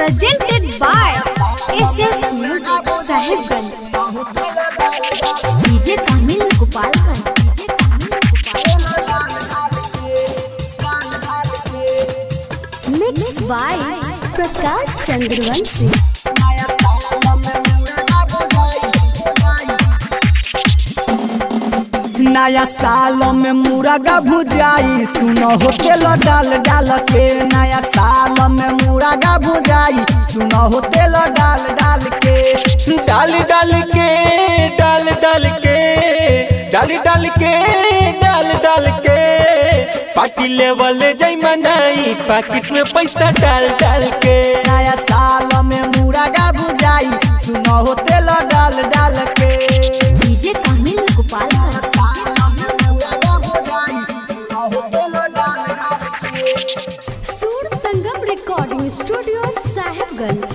presented by SS Music Sahibganj. DJ Kamil Gopalganj. Mixed by Prakash Chandravanshi. नया साल में मुर्गा भुजाई सुनो हो तेल डाल डाल के। नया साल में मुर्गा भुजाई सुनो हो तेल डाल डाल के। डाल डाल के डाल डाल के डाल डाल के डाल डाल के पार्टी लेवल जाई मनाई पैकेट में पैसा डाल डाल के। नया साल में मुर्गा भुजाई सुनो हो तेल डाल डाल के। DJ Kamil Gopalganj. Sur Sangam Recording Studio Sahibganj.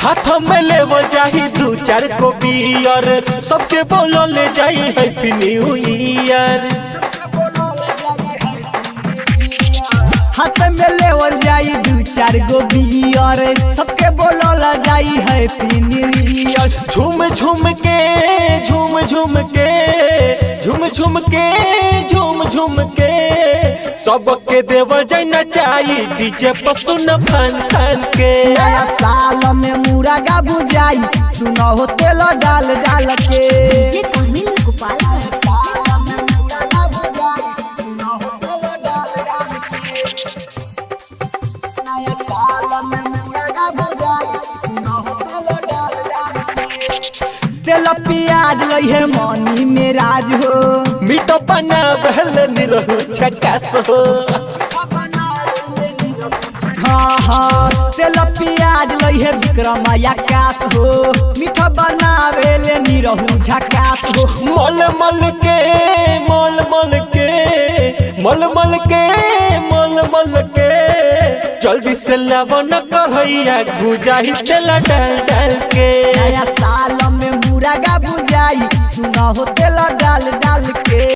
हाथ में ले वो जाही दू चार को बियर सबके बोलो ले जाई हैप्पी न्यू ईयर। हाथ में ले और जाई दू चार गो बियर सबके बोलल जाई हैप्पी न्यू ईयर। झूम झूम के झूम झूम के झूम झूम के झूम झूम के सबके देव जाना चाहिए डीजे पर सुन फन फन के। नया साल में मुर्गा भुजाई सुनो हो तेल डाल डाल के। DJ Kamil Gopalganj. तेल प्याज लइहे मनी में राज हो। मीट बना बहल निरहु झकास हो। हाँ हाँ तेल प्याज लइहे विक्रम आकाश हो। मीठा बनावे ले निरहु झकास हो। मल मल के मल मल के मल मल के मल मल के जल्दी से लवन करैया गुजाही तेल डाल डाल के। नया साल में मुर्गा भुजाई सुना हो तेल डाल डाल के।